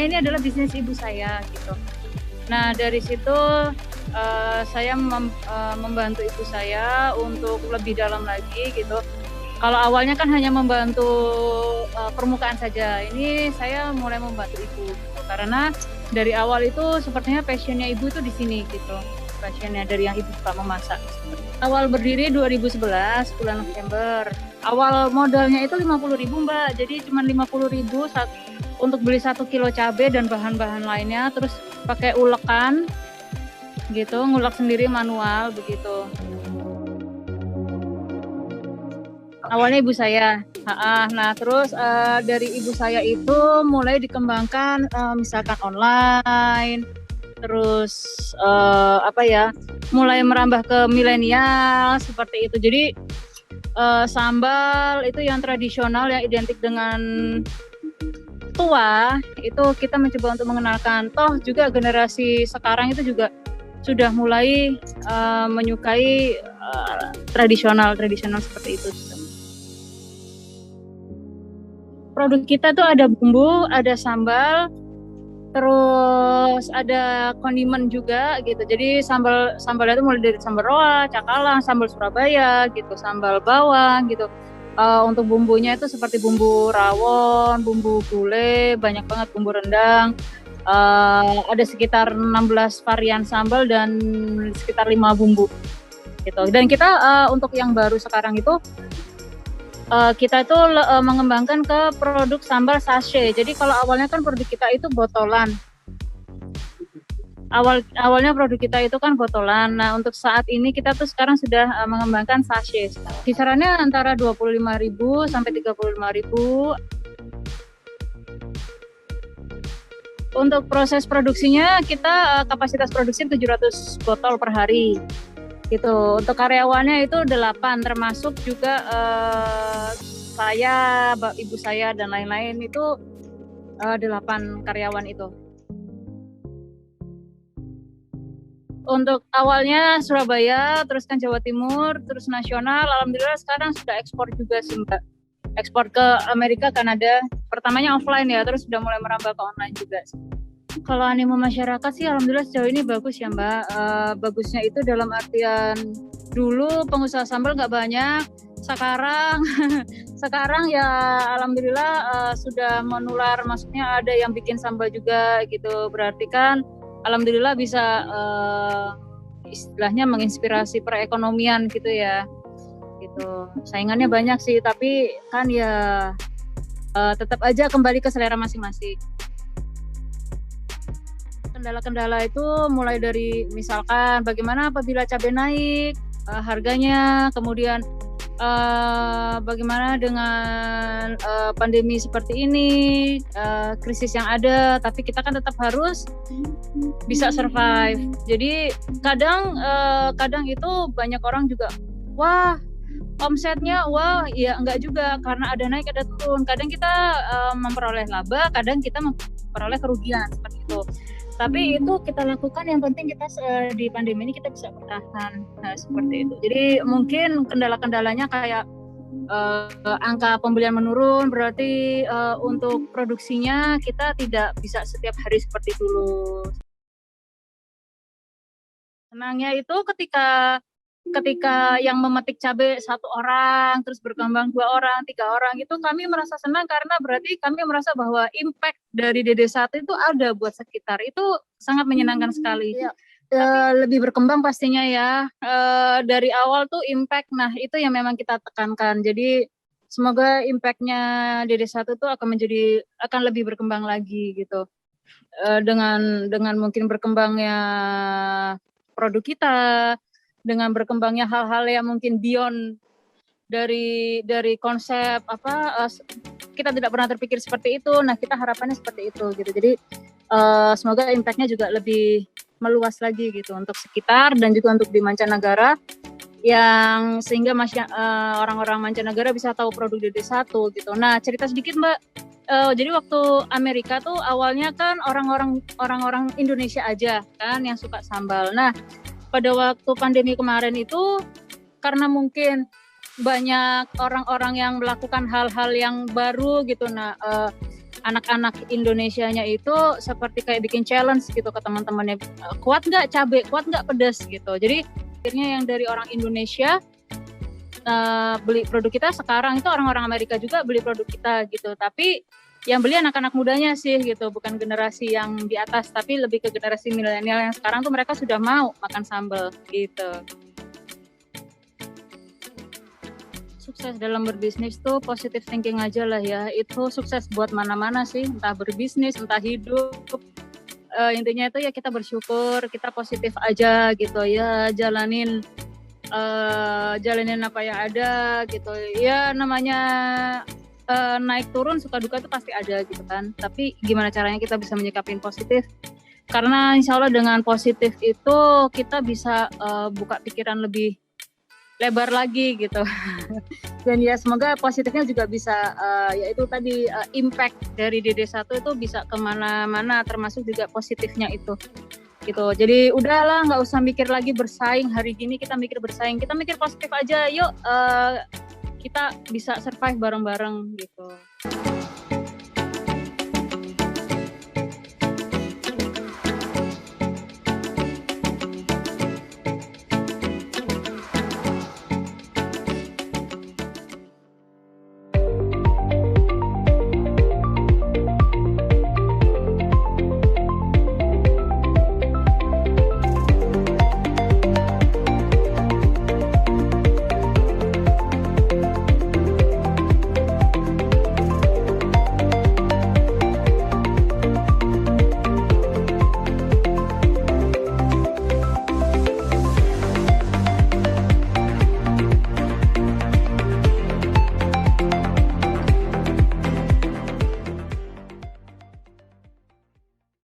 awalnya ini adalah bisnis ibu saya gitu. Nah dari situ saya membantu ibu saya untuk lebih dalam lagi gitu. Kalau awalnya kan hanya membantu permukaan saja, ini saya mulai membantu ibu gitu. Karena dari awal itu sepertinya passionnya ibu itu di sini gitu. Passionnya dari yang ibu suka memasak. Awal berdiri 2011 bulan November. Awal modalnya itu 50.000 Mbak, jadi cuma 50.000 untuk beli 1 kilo cabai dan bahan-bahan lainnya, terus pakai ulekan gitu, ngulek sendiri manual begitu. Awalnya ibu saya, nah terus dari ibu saya itu mulai dikembangkan misalkan online, terus mulai merambah ke milenial seperti itu. Jadi sambal itu yang tradisional yang identik dengan tua itu kita mencoba untuk mengenalkan. Toh juga generasi sekarang itu juga sudah mulai menyukai tradisional seperti itu. Produk kita tuh ada bumbu, ada sambal, terus ada kondimen juga gitu. Jadi sambalnya itu mulai dari sambal roa, cakalang, sambal Surabaya gitu, sambal bawang gitu. Untuk bumbunya itu seperti bumbu rawon, bumbu gulai, banyak banget bumbu rendang. Ada sekitar 16 varian sambal dan sekitar 5 bumbu gitu. Dan kita untuk yang baru sekarang itu kita itu mengembangkan ke produk sambal sachet. Jadi kalau awalnya kan produk kita itu botolan. Awalnya produk kita itu kan botolan. Nah, untuk saat ini kita tuh sekarang sudah mengembangkan sachet. Kisarannya antara 25.000 sampai 35.000. Untuk proses produksinya kita kapasitas produksi 700 botol per hari. Gitu. Untuk karyawannya itu 8, termasuk juga saya, ibu saya dan lain-lain itu 8 karyawan itu. Untuk awalnya Surabaya, terus kan Jawa Timur, terus nasional. Alhamdulillah sekarang sudah ekspor juga sih Mbak. Ekspor ke Amerika, Kanada. Pertamanya offline ya, terus sudah mulai merambah ke online juga. Kalau animo masyarakat sih alhamdulillah sejauh ini bagus ya Mbak. Bagusnya itu dalam artian dulu pengusaha sambal nggak banyak, sekarang ya alhamdulillah sudah menular, maksudnya ada yang bikin sambal juga gitu. Berarti kan alhamdulillah bisa istilahnya menginspirasi perekonomian gitu ya. Gitu. Saingannya banyak sih, tapi kan ya tetap aja kembali ke selera masing-masing. Kendala-kendala itu mulai dari misalkan bagaimana apabila cabai naik harganya, kemudian bagaimana dengan pandemi seperti ini, krisis yang ada, tapi kita kan tetap harus bisa survive. Jadi kadang itu banyak orang juga, wah omsetnya wah ya enggak juga, karena ada naik ada turun. Kadang kita memperoleh laba, kadang kita memperoleh kerugian seperti itu. Tapi itu kita lakukan, yang penting kita di pandemi ini kita bisa bertahan. Nah, seperti itu. Jadi mungkin kendala-kendalanya kayak angka pembelian menurun, berarti untuk produksinya kita tidak bisa setiap hari seperti dulu. Senangnya itu ketika yang memetik cabai 1 orang, terus berkembang 2 orang, 3 orang, itu kami merasa senang karena berarti kami merasa bahwa impact dari DD1 itu ada buat sekitar. Itu sangat menyenangkan sekali. Ya. Lebih berkembang pastinya ya. Dari awal tuh impact, nah itu yang memang kita tekankan. Jadi semoga impact-nya DD1 tuh akan lebih berkembang lagi gitu. Dengan mungkin berkembangnya produk kita, dengan berkembangnya hal-hal yang mungkin beyond dari konsep kita tidak pernah terpikir seperti itu. Nah, kita harapannya seperti itu gitu. Jadi semoga impact-nya juga lebih meluas lagi gitu untuk sekitar dan juga untuk di mancanegara, yang sehingga orang-orang mancanegara bisa tahu produk DD1 gitu. Nah, cerita sedikit Mbak. Jadi waktu Amerika tuh awalnya kan orang-orang Indonesia aja kan yang suka sambal. Nah, pada waktu pandemi kemarin itu karena mungkin banyak orang-orang yang melakukan hal-hal yang baru gitu. Nah, anak-anak Indonesianya itu seperti kayak bikin challenge gitu ke teman-temannya, kuat nggak cabai, kuat nggak pedas gitu. Jadi akhirnya yang dari orang Indonesia beli produk kita, sekarang itu orang-orang Amerika juga beli produk kita gitu. Tapi yang beli anak-anak mudanya sih gitu, bukan generasi yang di atas, tapi lebih ke generasi milenial yang sekarang tuh mereka sudah mau makan sambal gitu. Sukses dalam berbisnis tuh positive thinking aja lah ya. Itu sukses buat mana-mana sih, entah berbisnis, entah hidup. Intinya itu ya kita bersyukur, kita positif aja gitu ya, jalanin apa yang ada gitu ya. Namanya naik turun suka duka itu pasti ada gitu kan, tapi gimana caranya kita bisa menyikapin positif, karena insya Allah dengan positif itu kita bisa buka pikiran lebih lebar lagi gitu. Dan ya semoga positifnya juga bisa yaitu tadi impact dari DD1 itu bisa kemana-mana, termasuk juga positifnya itu gitu. Jadi udahlah, nggak usah mikir lagi bersaing. Hari gini kita mikir bersaing, kita mikir positif aja. Yuk kita bisa survive bareng-bareng gitu.